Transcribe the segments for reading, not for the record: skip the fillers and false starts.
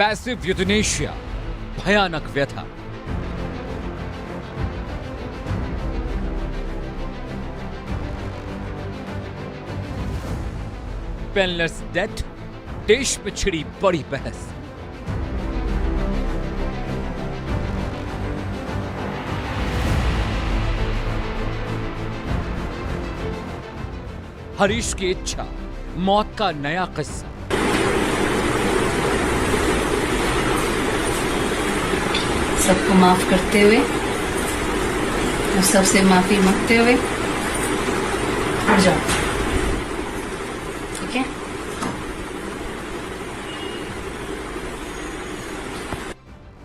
Passive euthanasia, भयानक व्यथा। Painless death, देश में छिड़ी बड़ी बहस। हरीश की इच्छा, मौत का नया किस्सा। सबको माफ करते हुए और सबसे माफी मांगते हुए उठ जाओ, ठीक है?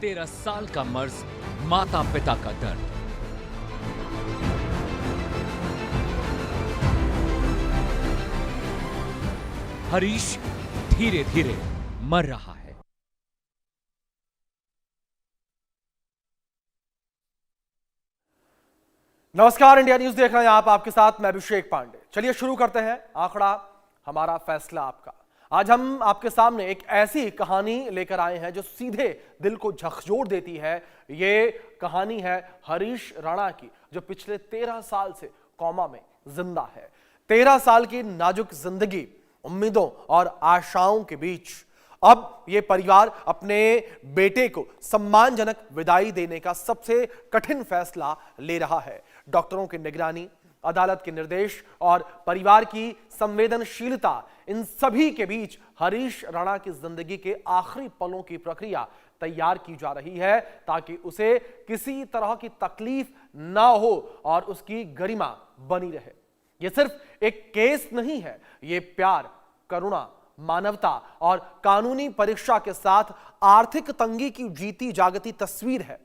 13 साल का मर्ज, माता पिता का दर्द। हरीश धीरे धीरे मर रहा है। नमस्कार, इंडिया न्यूज देख रहे हैं आप, आपके साथ मैं अभिषेक पांडे। चलिए शुरू करते हैं आंकड़ा हमारा फैसला आपका। आज हम आपके सामने एक ऐसी कहानी लेकर आए हैं जो सीधे दिल को झकझोर देती है। ये कहानी है हरीश राणा की, जो पिछले 13 साल से कोमा में जिंदा है। 13 साल की नाजुक जिंदगी, उम्मीदों और आशाओं के बीच अब यह परिवार अपने बेटे को सम्मानजनक विदाई देने का सबसे कठिन फैसला ले रहा है। डॉक्टरों की निगरानी, अदालत के निर्देश और परिवार की संवेदनशीलता, इन सभी के बीच हरीश राणा की जिंदगी के आखिरी पलों की प्रक्रिया तैयार की जा रही है, ताकि उसे किसी तरह की तकलीफ ना हो और उसकी गरिमा बनी रहे। यह सिर्फ एक केस नहीं है, यह प्यार, करुणा, मानवता और कानूनी परीक्षा के साथ आर्थिक तंगी की जीती जागती तस्वीर है।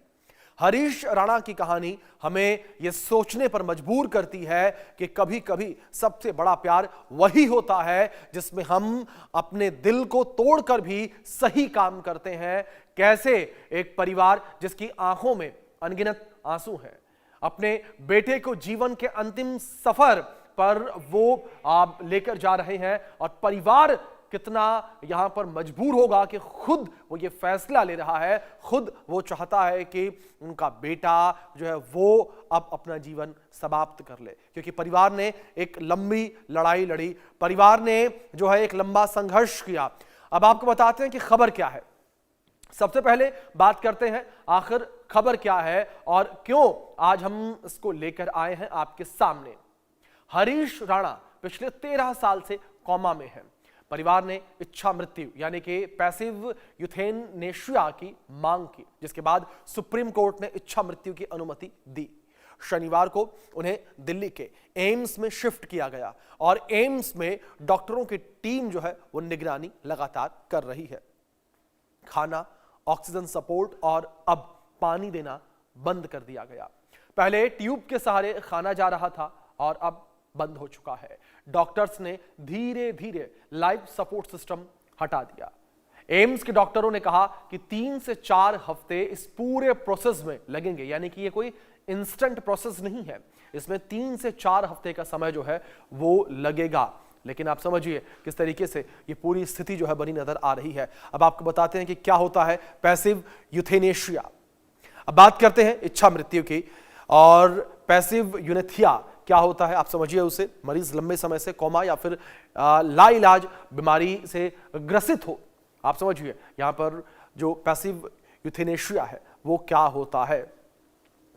हरीश राणा की कहानी हमें यह सोचने पर मजबूर करती है कि कभी कभी सबसे बड़ा प्यार वही होता है जिसमें हम अपने दिल को तोड़कर भी सही काम करते हैं। कैसे एक परिवार जिसकी आंखों में अनगिनत आंसू हैं, अपने बेटे को जीवन के अंतिम सफर पर वो लेकर जा रहे हैं, और परिवार कितना यहां पर मजबूर होगा कि खुद वो ये फैसला ले रहा है, खुद वो चाहता है कि उनका बेटा जो है वो अब अपना जीवन समाप्त कर ले, क्योंकि परिवार ने एक लंबी लड़ाई लड़ी, परिवार ने जो है एक लंबा संघर्ष किया। अब आपको बताते हैं कि खबर क्या है। सबसे पहले बात करते हैं आखिर खबर क्या है और क्यों आज हम इसको लेकर आए हैं आपके सामने। हरीश राणा पिछले 13 साल से कोमा में है। परिवार ने इच्छा मृत्यु यानी कि पैसिव यूथेनेशिया की मांग की, जिसके बाद सुप्रीम कोर्ट ने इच्छा मृत्यु की अनुमति दी। शनिवार को उन्हें दिल्ली के एम्स में शिफ्ट किया गया और एम्स में डॉक्टरों की टीम जो है वो निगरानी लगातार कर रही है। खाना, ऑक्सीजन सपोर्ट और अब पानी देना बंद कर दिया गया। पहले ट्यूब के सहारे खाना जा रहा था और अब बंद हो चुका है। डॉक्टर्स ने धीरे धीरे लाइफ सपोर्ट सिस्टम हटा दिया। एम्स के डॉक्टरों ने कहा कि 3 से 4 हफ्ते इस पूरे प्रोसेस में लगेंगे, यानी कि ये कोई इंस्टेंट प्रोसेस नहीं है, इसमें 3 से 4 हफ्ते का समय जो है वो लगेगा। लेकिन आप समझिए किस तरीके से ये पूरी स्थिति जो है बनी नजर आ रही है। अब आपको बताते हैं कि क्या होता है पैसिव यूथेनेशिया। अब बात करते हैं इच्छा मृत्यु की, और पैसिव यूथेनेशिया क्या होता है आप समझिए उसे। मरीज लंबे समय से कोमा या फिर लाइलाज बीमारी से ग्रसित हो। आप समझिए यहां पर जो पैसिव यूथेनेशिया है वो क्या होता है।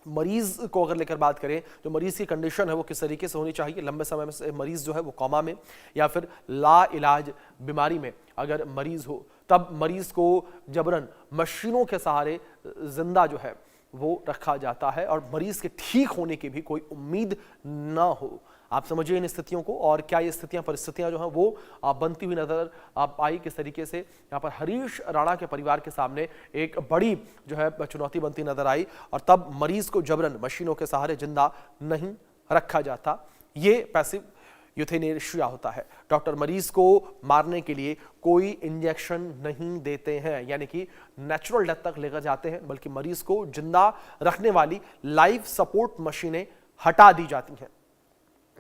मरीज को अगर लेकर बात करें, जो मरीज की कंडीशन है वो किस तरीके से होनी चाहिए। लंबे समय में से मरीज जो है वो कोमा में या फिर ला इलाज बीमारी में अगर मरीज हो, तब मरीज को जबरन मशीनों के सहारे जिंदा जो है वो रखा जाता है और मरीज के ठीक होने की भी कोई उम्मीद ना हो। आप समझिए इन स्थितियों को, और क्या ये स्थितियां, परिस्थितियां जो हैं वो बनती हुई नजर आई किस तरीके से यहाँ पर हरीश राणा के परिवार के सामने एक बड़ी जो है चुनौती बनती नजर आई। और तब मरीज को जबरन मशीनों के सहारे जिंदा नहीं रखा जाता। ये पैसिव यूथेनेशिया होता है। डॉक्टर मरीज को मारने के लिए कोई इंजेक्शन नहीं देते हैं, यानी कि नेचुरल डेथ तक लेकर जाते हैं, बल्कि मरीज को जिंदा रखने वाली लाइफ सपोर्ट मशीनें हटा दी जाती हैं।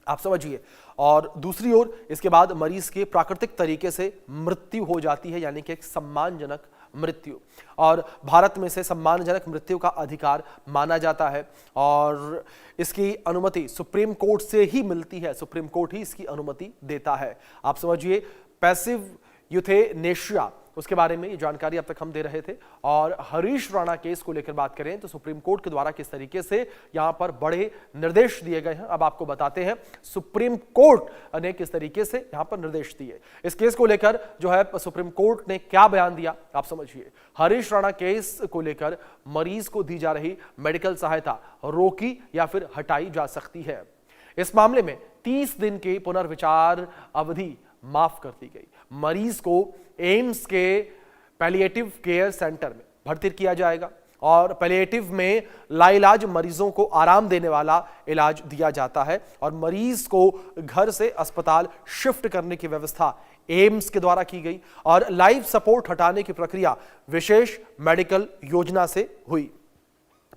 आप समझिए। और दूसरी ओर इसके बाद मरीज की प्राकृतिक तरीके से मृत्यु हो जाती है, यानी कि एक सम्मानजनक मृत्यु, और भारत में इसे सम्मानजनक मृत्यु का अधिकार माना जाता है और इसकी अनुमति सुप्रीम कोर्ट से ही मिलती है। सुप्रीम कोर्ट ही इसकी अनुमति देता है। आप समझिए, पैसिव यूथेनेशिया, उसके बारे में ये जानकारी अब तक हम दे रहे थे। और हरीश राणा केस को लेकर बात करें तो सुप्रीम कोर्ट के द्वारा किस तरीके से यहां पर बड़े निर्देश दिए गए हैं, अब आपको बताते हैं सुप्रीम कोर्ट ने किस तरीके से यहां पर निर्देश दिए। इस केस को लेकर जो है सुप्रीम कोर्ट ने क्या बयान दिया, आप समझिए। हरीश राणा केस को लेकर मरीज को दी जा रही मेडिकल सहायता रोकी या फिर हटाई जा सकती है। इस मामले में 30 दिन की पुनर्विचार अवधि माफ कर दी गई। मरीज को एम्स के पैलिएटिव केयर सेंटर में भर्ती किया जाएगा और पैलिएटिव में लाइलाज मरीजों को आराम देने वाला इलाज दिया जाता है और मरीज को घर से अस्पताल शिफ्ट करने की व्यवस्था एम्स के द्वारा की गई और लाइफ सपोर्ट हटाने की प्रक्रिया विशेष मेडिकल योजना से हुई।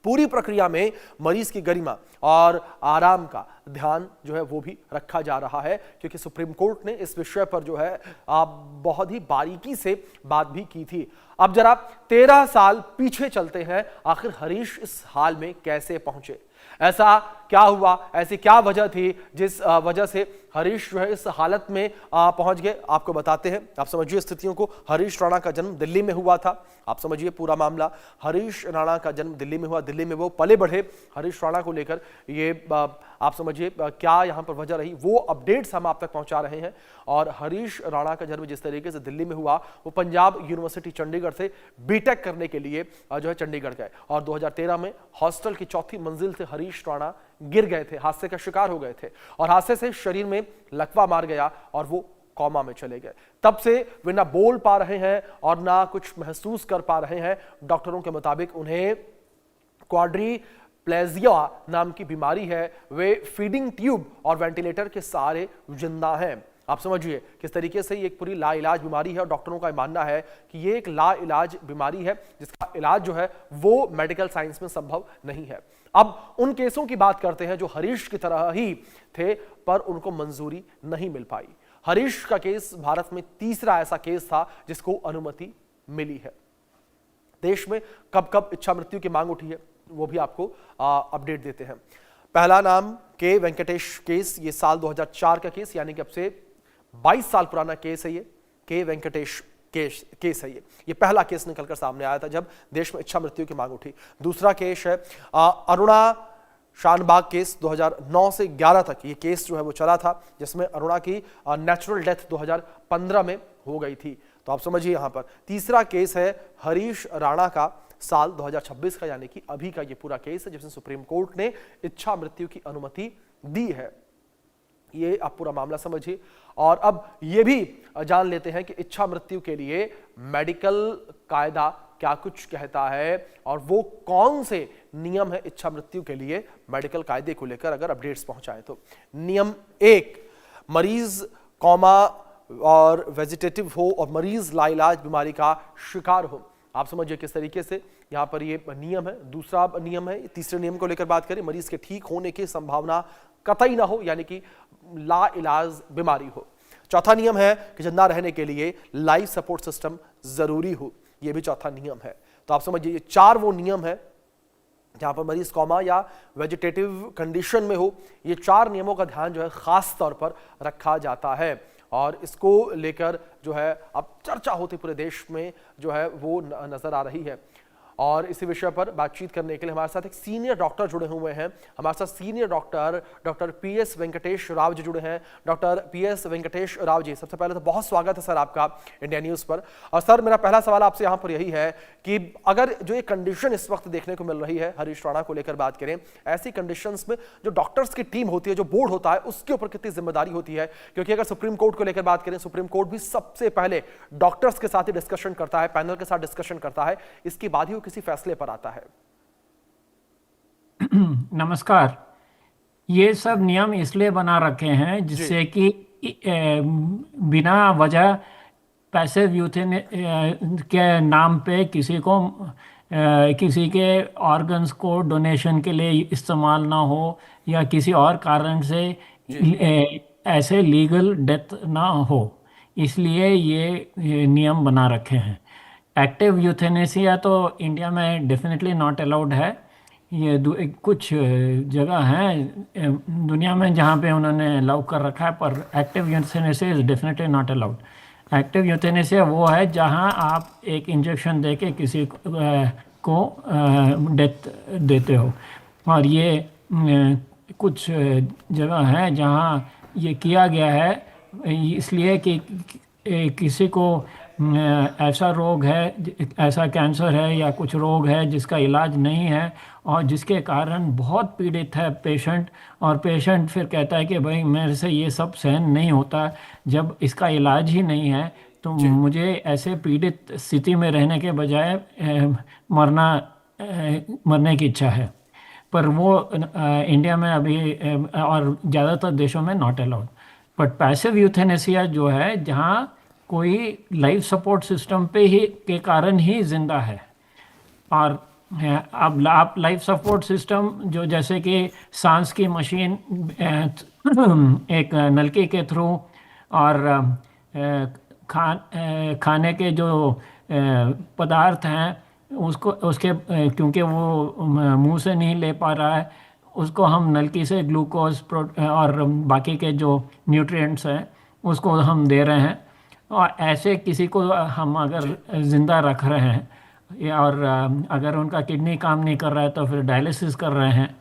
पूरी प्रक्रिया में मरीज की गरिमा और आराम का ध्यान जो है वो भी रखा जा रहा है, क्योंकि सुप्रीम कोर्ट ने इस विषय पर जो है बहुत ही बारीकी से बात भी की थी। अब जरा 13 साल पीछे चलते हैं, आखिर हरीश इस हाल में कैसे पहुंचे, ऐसा क्या हुआ, ऐसी क्या वजह थी जिस वजह से हरीश जो है इस हालत में पहुंच गए, आपको बताते हैं। आप समझिए स्थितियों को। हरीश राणा का जन्म दिल्ली में हुआ था, आप समझिए पूरा मामला। हरीश राणा का जन्म दिल्ली में हुआ, दिल्ली में वो पले बढ़े। हरीश राणा को लेकर ये आप समझिए क्या यहां पर वजह रही, वो अपडेट्स हम आप तक पहुंचा रहे हैं। और हरीश राणा का जन्म जिस तरीके से दिल्ली में हुआ, वो पंजाब यूनिवर्सिटी चंडीगढ़ से बीटेक करने के लिए जो है चंडीगढ़ गए और 2013 में हॉस्टल की 4थी मंजिल से हरीश राणा गिर गए थे, हादसे का शिकार हो गए थे और हादसे से शरीर में लकवा मार गया और वो कोमा में चले गए। तब से वे ना बोल पा रहे हैं और ना कुछ महसूस कर पा रहे हैं। डॉक्टरों के मुताबिक उन्हें क्वाड्रीप्लेजिया नाम की बीमारी है। वे फीडिंग ट्यूब और वेंटिलेटर के सहारे जिंदा हैं। आप समझिए किस तरीके से ये एक पूरी लाइलाज बीमारी है और डॉक्टरों का मानना है कि ये एक लाइलाज बीमारी है जिसका इलाज जो है वो मेडिकल साइंस में संभव नहीं है। अब उन केसों की बात करते हैं जो हरीश की तरह ही थे पर उनको मंजूरी नहीं मिल पाई। हरीश का केस भारत में तीसरा ऐसा केस था जिसको अनुमति मिली है। देश में कब कब इच्छा मृत्यु की मांग उठी है वो भी आपको अपडेट देते हैं। पहला नाम के वेंकटेश केस, ये साल 2004 का केस, यानी कि अब से 22 साल पुराना केस है। ये के वेंकटेश केस है। ये पहला केस निकलकर सामने आया था जब देश में इच्छा मृत्यु की मांग उठी। दूसरा केस है अरुणा शानबाग केस, 2009 से 11 तक ये केस जो है वो चला था, जिसमें अरुणा की नेचुरल डेथ 2015 में हो गई थी। तो आप समझिए यहां पर तीसरा केस है हरीश राणा का, साल 2026 का, यानी कि अभी का ये पूरा केस है जिसमें सुप्रीम कोर्ट ने इच्छा मृत्यु की अनुमति दी है। ये आप पूरा मामला समझिए और अब ये भी जान लेते हैं कि इच्छा मृत्यु के लिए मेडिकल कायदा क्या कुछ कहता है और वो कौन से नियम है इच्छा मृत्यु के लिए मेडिकल कायदे को लेकर अगर अपडेट्स पहुंचाए तो। नियम 1, मरीज कोमा और वेजिटेटिव हो और मरीज लाइलाज बीमारी का शिकार हो। आप समझिए किस तरीके से यहां पर ये नियम है। दूसरा नियम है, तीसरे नियम को लेकर बात करें, मरीज के ठीक होने की संभावना कतई ना हो, यानी कि ला इलाज बीमारी हो। चौथा नियम है कि जिंदा रहने के लिए लाइफ सपोर्ट सिस्टम जरूरी हो, यह भी चौथा नियम है। तो आप समझिए ये 4 वो नियम है जहां पर मरीज कोमा या वेजिटेटिव कंडीशन में हो। ये 4 नियमों का ध्यान जो है खास तौर पर रखा जाता है और इसको लेकर जो है अब चर्चा होती पूरे देश में जो है वो नजर आ रही है। और इसी विषय पर बातचीत करने के लिए हमारे साथ एक सीनियर डॉक्टर जुड़े हुए हैं। हमारे साथ senior doctor PS Venkatesh Rao ji जुड़े हैं। डॉक्टर पीएस वेंकटेश राव जी, सबसे पहले तो बहुत स्वागत है सर आपका इंडिया न्यूज पर। और सर मेरा पहला सवाल आपसे यहाँ पर यही है कि अगर जो ये कंडीशन इस वक्त देखने को मिल रही है हरीश राणा को लेकर बात करें, ऐसी कंडीशंस में जो डॉक्टर्स की टीम होती है, जो बोर्ड होता है, उसके ऊपर कितनी जिम्मेदारी होती है? क्योंकि अगर सुप्रीम कोर्ट को लेकर बात करें, सुप्रीम कोर्ट भी सबसे पहले डॉक्टर्स के साथ ही डिस्कशन करता है, पैनल के साथ डिस्कशन करता है, इसके बाद ही वो किसी फैसले पर आता है। नमस्कार। ये सब नियम इसलिए बना रखे हैं जिससे कि बिना वजह पैसिव यूथेनेसिया के नाम पे किसी के ऑर्गन्स को डोनेशन के लिए इस्तेमाल ना हो या किसी और कारण से ऐसे लीगल डेथ ना हो, इसलिए ये नियम बना रखे हैं। एक्टिव यूथेनेसिया तो इंडिया में डेफिनेटली नॉट अलाउड है। ये कुछ जगह हैं दुनिया में जहाँ पे उन्होंने अलाउ कर रखा है, पर active euthanasia is definitely not allowed. Active euthanasia वो है जहाँ आप एक इंजेक्शन दे के किसी को डेथ देते हो, और ये कुछ जगह है जहाँ ये किया गया है इसलिए कि किसी को ऐसा रोग है, ऐसा कैंसर है या कुछ रोग है जिसका इलाज नहीं है और जिसके कारण बहुत पीड़ित है पेशेंट, और पेशेंट फिर कहता है कि भाई मेरे से ये सब सहन नहीं होता, जब इसका इलाज ही नहीं है तो मुझे ऐसे पीड़ित स्थिति में रहने के बजाय मरने की इच्छा है। पर वो इंडिया में अभी और ज़्यादातर देशों में not allowed. But passive euthanasia जो है जहाँ कोई लाइफ सपोर्ट सिस्टम पे ही के कारण ही जिंदा है, और अब आप लाइफ सपोर्ट सिस्टम जो जैसे कि सांस की मशीन एक नलके के थ्रू, और खाने के जो पदार्थ हैं उसके क्योंकि वो मुंह से नहीं ले पा रहा है, उसको हम नलकी से ग्लूकोज और बाकी के जो न्यूट्रिएंट्स हैं उसको हम दे रहे हैं। और ऐसे किसी को हम अगर ज़िंदा रख रहे हैं और अगर उनका किडनी काम नहीं कर रहा है तो फिर डायलिसिस कर रहे हैं।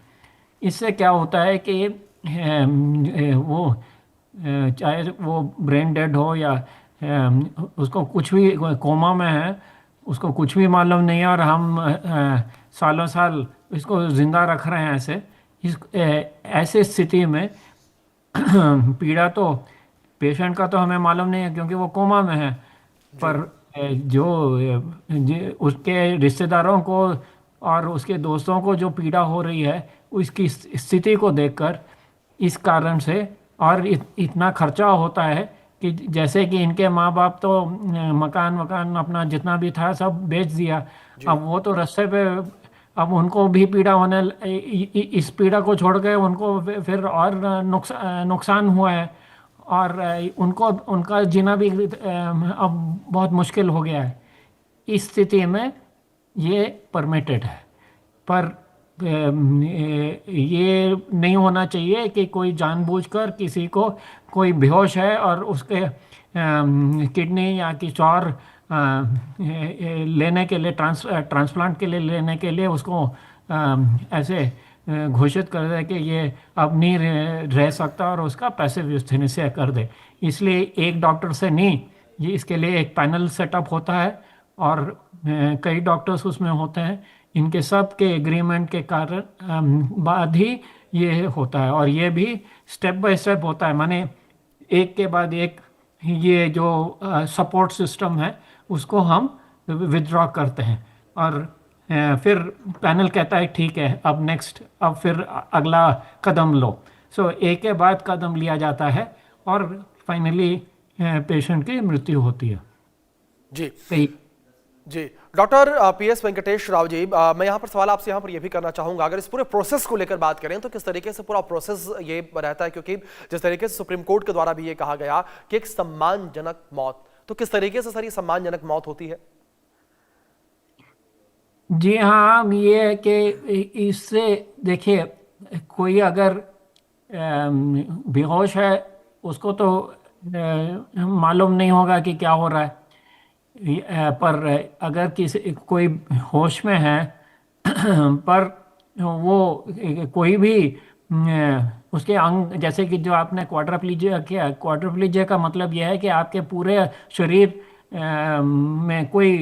इससे क्या होता है कि वो चाहे वो ब्रेन डेड हो या उसको कुछ भी कोमा में है, उसको कुछ भी मालूम नहीं है, और हम सालों साल इसको ज़िंदा रख रहे हैं। ऐसे स्थिति में पीड़ा तो पेशेंट का तो हमें मालूम नहीं है क्योंकि वो कोमा में है, पर जो उसके रिश्तेदारों को और उसके दोस्तों को जो पीड़ा हो रही है उसकी स्थिति को देखकर इस कारण से, और इतना खर्चा होता है कि जैसे कि इनके माँ बाप तो मकान अपना जितना भी था सब बेच दिया, अब वो तो रास्ते पे, अब उनको भी पीड़ा होने, इस पीड़ा को छोड़ के उनको फिर और नुकसान हुआ है, और उनका जीना भी अब बहुत मुश्किल हो गया है। इस स्थिति में ये परमिटेड है, पर ये नहीं होना चाहिए कि कोई जानबूझकर किसी को, कोई बेहोश है और उसके किडनी या किसी और लेने के लिए ट्रांसप्लांट के लिए लेने के लिए उसको ऐसे घोषित कर दे कि ये अब नहीं रह सकता और उसका पैसिव यूथेनेसिया कर दे। इसलिए एक डॉक्टर से नहीं, ये इसके लिए एक पैनल सेटअप होता है और कई डॉक्टर्स उसमें होते हैं। इनके सब के एग्रीमेंट के कारण बाद ही ये होता है, और ये भी स्टेप बाय स्टेप होता है, माने एक के बाद एक ये जो सपोर्ट सिस्टम है उसको हम विथड्रॉ करते हैं, और फिर पैनल कहता है ठीक है अब नेक्स्ट, अब फिर अगला कदम लो। सो एक के बाद कदम लिया जाता है और फाइनली पेशेंट की मृत्यु होती है। जी जी डॉक्टर PS वेंकटेश राव जी, मैं यहाँ पर सवाल आपसे यहाँ पर यह भी करना चाहूँगा, अगर इस पूरे प्रोसेस को लेकर बात करें तो किस तरीके से पूरा प्रोसेस ये रहता है, क्योंकि जिस तरीके से सुप्रीम कोर्ट के द्वारा भी ये कहा गया कि एक सम्मानजनक मौत, तो किस तरीके से सर ये सम्मानजनक मौत होती है? जी हाँ, ये है कि इससे देखिए कोई अगर बेहोश है उसको तो मालूम नहीं होगा कि क्या हो रहा है, पर अगर कोई होश में है पर वो कोई भी उसके अंग, जैसे कि जो आपने क्वाड्रिप्लीजिया किया, क्वाड्रिप्लीजिया का मतलब यह है कि आपके पूरे शरीर में कोई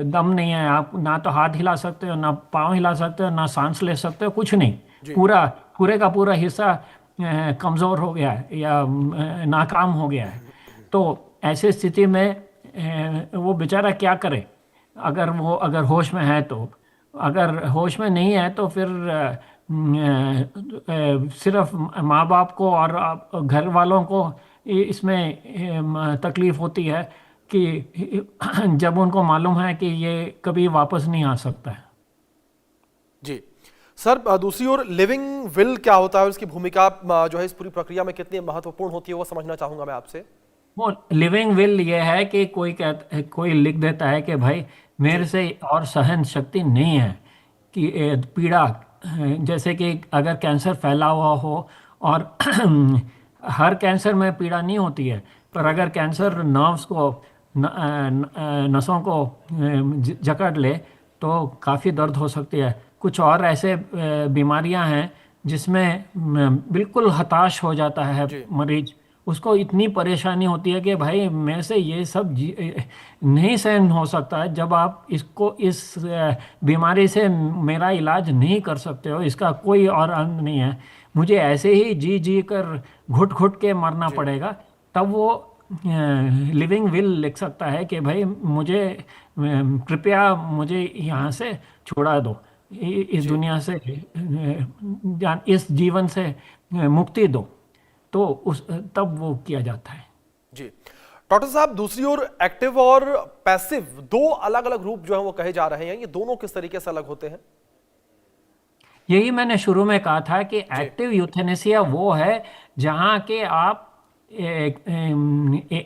दम नहीं है, आप ना तो हाथ हिला सकते हो, ना पाँव हिला सकते हो, ना सांस ले सकते हो, कुछ नहीं, पूरे का पूरा हिस्सा कमज़ोर हो गया है या नाकाम हो गया है। तो ऐसे स्थिति में वो बेचारा क्या करे, अगर होश में है तो, अगर होश में नहीं है तो फिर सिर्फ माँ बाप को और घर वालों को इसमें तकलीफ होती है कि जब उनको मालूम है कि ये कभी वापस नहीं आ सकता है। जी सर, दूसरी ओर लिविंग विल क्या होता है, उसकी भूमिका जो है इस पूरी प्रक्रिया में कितनी महत्वपूर्ण होती है वो समझना चाहूंगा मैं आपसे। वो लिविंग विल ये है कि कोई लिख देता है कि भाई मेरे से और सहन शक्ति नहीं है कि पीड़ा, जैसे कि अगर कैंसर फैला हुआ हो और हर कैंसर में पीड़ा नहीं होती है, पर अगर कैंसर नर्व्स को नसों को जकड़ ले तो काफ़ी दर्द हो सकती है। कुछ और ऐसे बीमारियां हैं जिसमें बिल्कुल हताश हो जाता है मरीज, उसको इतनी परेशानी होती है कि भाई मेरे से ये सब नहीं सहन हो सकता है। जब आप इस बीमारी से मेरा इलाज नहीं कर सकते हो, इसका कोई और अंत नहीं है, मुझे ऐसे ही जी जी कर घुट घुट के मरना पड़ेगा, तब वो लिविंग विल लिख सकता है कि भाई मुझे कृपया मुझे यहाँ से छुड़ा दो, इस दुनिया से इस जीवन से मुक्ति दो, तो तब वो किया जाता है। जी डॉक्टर साहब, दूसरी ओर एक्टिव और पैसिव दो अलग अलग रूप जो है वो कहे जा रहे हैं, ये दोनों किस तरीके से अलग होते हैं? यही मैंने शुरू में कहा था कि एक्टिव यूथेनेसिया वो है जहां के आप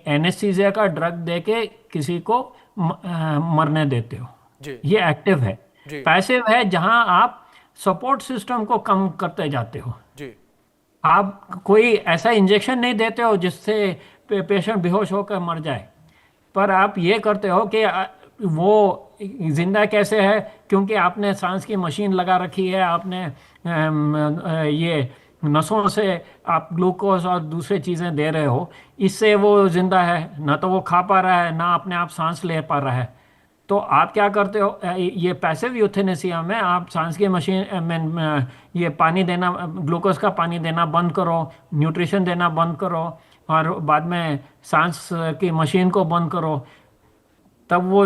एनेस्थीसिया का ड्रग देके किसी को मरने देते हो, ये एक्टिव है। पैसिव है जहां आप सपोर्ट सिस्टम को कम करते जाते हो। आप कोई ऐसा इंजेक्शन नहीं देते हो जिससे पेशेंट बेहोश होकर मर जाए, पर आप ये करते हो कि वो जिंदा कैसे है, क्योंकि आपने सांस की मशीन लगा रखी है, आपने ये नसों से आप ग्लूकोज और दूसरी चीज़ें दे रहे हो, इससे वो जिंदा है, ना तो वो खा पा रहा है ना अपने आप सांस ले पा रहा है। तो आप क्या करते हो, ये पैसिव यूथेनेसिया में आप सांस की मशीन में ये पानी देना, ग्लूकोज का पानी देना बंद करो, न्यूट्रिशन देना बंद करो और बाद में सांस की मशीन को बंद करो, तब वो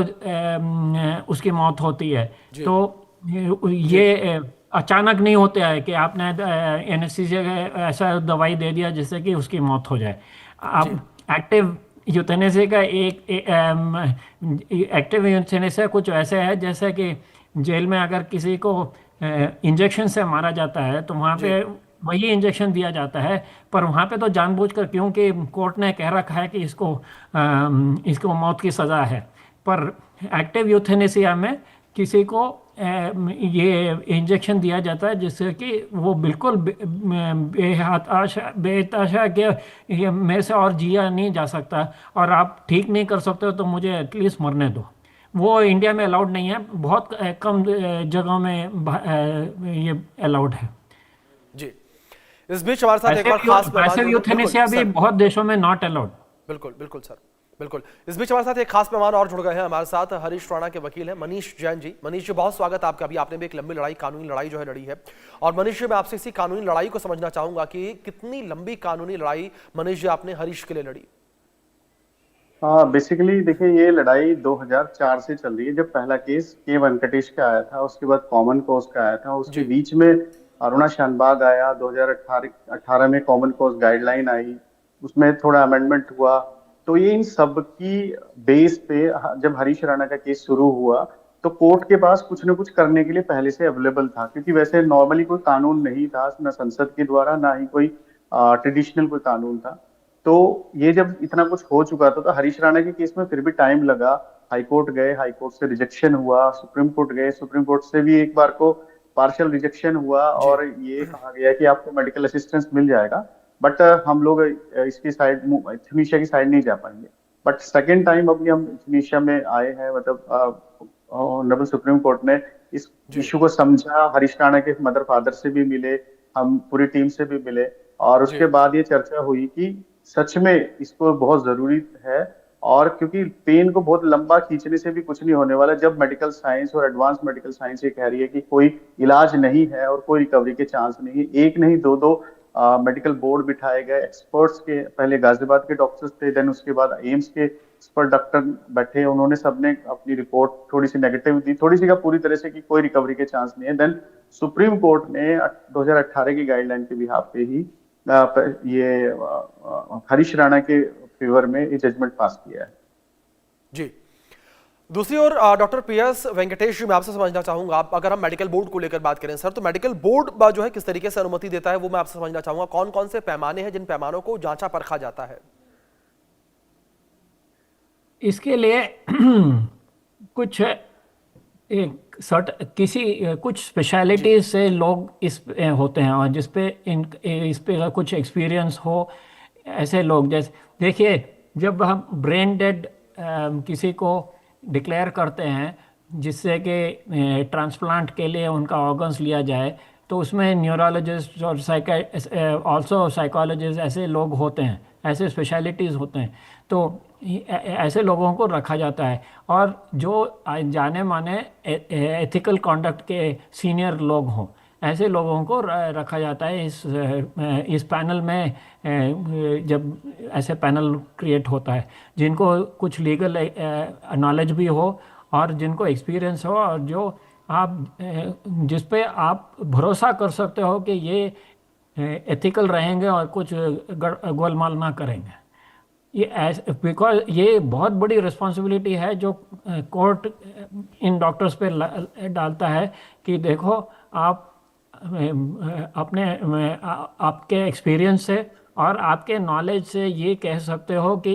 उसकी मौत होती है। तो ये अचानक नहीं होता है कि आपने एनेस्थीसिया ऐसा दवाई दे दिया जिससे कि उसकी मौत हो जाए। आप एक्टिव यूथेनेसिया का एक्टिव यूथेनेसिया कुछ ऐसे है जैसे कि जेल में अगर किसी को इंजेक्शन से मारा जाता है तो वहाँ पे वही इंजेक्शन दिया जाता है, पर वहाँ पे तो जानबूझकर, क्योंकि कोर्ट ने कह रखा है कि इसको मौत की सज़ा है। पर एक्टिव यूथेनेसिया में किसी को ये इंजेक्शन दिया जाता है जिससे कि वो बिल्कुल बेहताशा के ये मेरे से और जिया नहीं जा सकता और आप ठीक नहीं कर सकते हो तो मुझे एटलीस्ट मरने दो। वो इंडिया में अलाउड नहीं है, बहुत कम जगहों में ये अलाउड है। जी, इस बीच हमारे साथ एक और खास पैसिव यूथेनेसिया भी बहुत देशों में नॉट अलाउड। बिल्कुल बिल्कुल सर, बिल्कुल। इस बीच हमारे साथ एक खास मेहमान और जुड़ गए हैं, हमारे साथ हरीश राणा के वकील हैं मनीष जैन जी। मनीष जी, बहुत स्वागत है आपका। अभी आपने भी एक लंबी लड़ाई, कानूनी लड़ाई जो है लड़ी है, और मनीष जी मैं आपसे इसी कानूनी लड़ाई को समझना चाहूंगा कि कितनी लंबी कानूनी लड़ाई मनीष जी आपने हरीश के लिए लड़ी? बेसिकली देखिए, ये लड़ाई 2004 से चल रही है। जब पहला केस के वेंकटेश का आया था, उसके बाद कॉमन कॉज का आया था, उसके बीच में अरुणा शानबाग आया, 2018 में कॉमन कॉज गाइडलाइन आई, उसमें थोड़ा अमेंडमेंट हुआ। तो ये इन सब की बेस पे जब हरीश राणा का केस शुरू हुआ तो कोर्ट के पास कुछ न कुछ करने के लिए पहले से अवेलेबल था, क्योंकि वैसे नॉर्मली कोई कानून नहीं था, ना संसद के द्वारा ना ही कोई ट्रेडिशनल कोई कानून था। तो ये जब इतना कुछ हो चुका था तो हरीश राणा के केस में फिर भी टाइम लगा। हाईकोर्ट गए, हाईकोर्ट से रिजेक्शन हुआ, सुप्रीम कोर्ट गए, सुप्रीम कोर्ट से भी एक बार को पार्शियल रिजेक्शन हुआ और ये कहा गया कि आपको मेडिकल असिस्टेंस मिल जाएगा, बट हम लोग इसकी साइड, ट्यूनीशिया की साइड नहीं जा पाएंगे। बट सेकेंड टाइम अभी हम ट्यूनीशिया में आए हैं, मतलब ऑनरेबल सुप्रीम कोर्ट ने इस इशू को समझा, हरीश राणा के मदर फादर से भी मिले, हम पूरी टीम से भी मिले, और उसके बाद ये चर्चा हुई कि सच में इसको बहुत जरूरी है, और क्योंकि पेन को बहुत लंबा खींचने से भी कुछ नहीं होने वाला। जब मेडिकल साइंस और एडवांस मेडिकल साइंस ये कह रही है कि कोई इलाज नहीं है और कोई रिकवरी के चांस नहीं है, एक नहीं दो मेडिकल बोर्ड बिठाए गए, एक्सपर्ट्स के, पहले गाजियाबाद के डॉक्टर्स थे, देन उसके बाद एम्स के एक्सपर्ट डॉक्टर बैठे, उन्होंने सबने अपनी रिपोर्ट थोड़ी सी नेगेटिव दी, थोड़ी सी का पूरी तरह से कि कोई रिकवरी के चांस नहीं है। देन सुप्रीम कोर्ट ने 2018 की गाइडलाइन के बिहाफ पे ही ये हरीश राणा के फेवर में ये जजमेंट पास किया है। जी, दूसरी ओर डॉक्टर पीएस वेंकटेश जी, मैं आपसे समझना चाहूंगा, आप अगर हम मेडिकल बोर्ड को लेकर बात करें सर, तो मेडिकल बोर्ड जो है किस तरीके से अनुमति देता है वो मैं आपसे समझना चाहूंगा। कौन कौन से पैमाने हैं जिन पैमानों को जांचा परखा जाता है? इसके लिए कुछ एक कुछ स्पेशलिटीज से लोग इस होते हैं, और इस पे कुछ एक्सपीरियंस हो, ऐसे लोग। जैसे देखिए, जब हम ब्रेन डेड किसी को डिक्लेयर करते हैं जिससे कि ट्रांसप्लांट के लिए उनका ऑर्गन्स लिया जाए, तो उसमें न्यूरोलॉजिस्ट और ऑल्सो साइकोलॉजिस्ट ऐसे लोग होते हैं, ऐसे स्पेशलिटीज़ होते हैं। तो ऐसे लोगों को रखा जाता है, और जो जाने माने एथिकल कॉन्डक्ट के सीनियर लोग हों, ऐसे लोगों को रखा जाता है इस पैनल में। जब ऐसे पैनल क्रिएट होता है, जिनको कुछ लीगल नॉलेज भी हो और जिनको एक्सपीरियंस हो, और जो आप जिस पे आप भरोसा कर सकते हो कि ये एथिकल रहेंगे और कुछ गोलमाल ना करेंगे। ये बिकॉज ये बहुत बड़ी रिस्पॉन्सिबिलिटी है जो कोर्ट इन डॉक्टर्स पे डालता है कि देखो, आप आपके एक्सपीरियंस से और आपके नॉलेज से ये कह सकते हो कि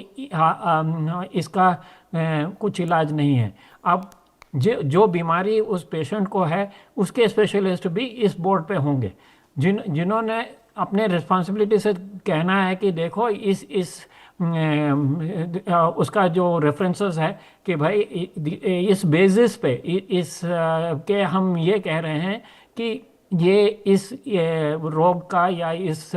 इसका कुछ इलाज नहीं है। अब जो बीमारी उस पेशेंट को है, उसके स्पेशलिस्ट भी इस बोर्ड पे होंगे, जिन्होंने अपने रिस्पॉन्सिबिलिटी से कहना है कि देखो, उसका जो रेफरेंसेस है कि भाई इस बेसिस पे के हम ये कह रहे हैं कि ये रोग का या इस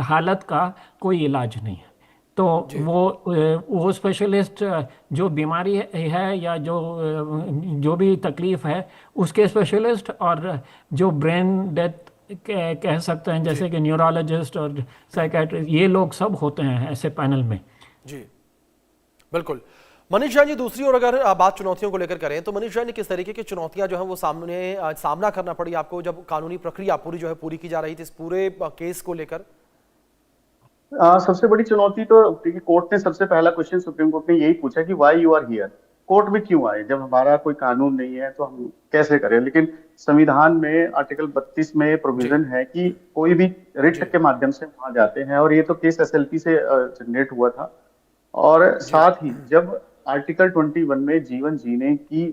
हालत का कोई इलाज नहीं है। तो वो स्पेशलिस्ट जो बीमारी है या जो भी तकलीफ है, उसके स्पेशलिस्ट, और जो ब्रेन डेथ कह सकते हैं जैसे कि न्यूरोलॉजिस्ट और साइकेट्रिस्ट, ये लोग सब होते हैं ऐसे पैनल में। जी बिल्कुल। मनीष जैन जी, दूसरी ओर अगर बात चुनौतियों को लेकर करें, तो मनीष जैन, किस तरीके की चुनौतियां जो है वो सामना करना पड़ी आपको जब कानूनी प्रक्रिया पूरी की जा रही थी इस पूरे केस को लेकर? सबसे बड़ी चुनौती तो कोर्ट ने सबसे पहला क्वेश्चन सुप्रीम कोर्ट ने यही पूछा कि why you are here, court में क्यों आए, जब हमारा कोई कानून नहीं है तो हम कैसे करें। लेकिन संविधान में आर्टिकल 32 में प्रोविजन है कि कोई भी रिट के माध्यम से वहां जाते हैं, और ये तो केस एसएलपी से जनरेट हुआ था। और साथ ही जब आर्टिकल 21 में जीवन जीने की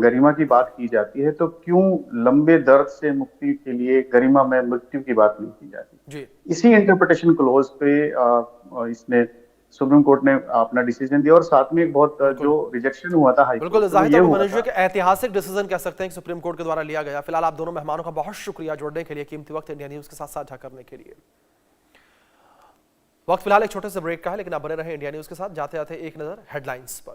गरिमा की बात की जाती है, तो क्यों लंबे दर्द से मुक्ति के लिए गरिमा में मृत्यु की बात नहीं की जाती। इसी इंटरप्रिटेशन क्लोज पे इसने सुप्रीम कोर्ट ने अपना डिसीजन दिया, और साथ में एक बहुत जो रिजेक्शन हुआ था हाई कोर्ट, बिल्कुल जाहिर है मनीष जी कि ऐतिहासिक डिसीजन कह सकते हैं कि सुप्रीम कोर्ट के द्वारा लिया गया। फिलहाल आप दोनों मेहमानों का बहुत शुक्रिया जुड़ने के लिए, कीमती वक्त इंडिया न्यूज के साथ साझा करने के लिए। वक्त फिलहाल एक छोटे से ब्रेक का है, लेकिन आप बने रहे इंडिया न्यूज के साथ। जाते जाते एक नजर हेडलाइंस पर।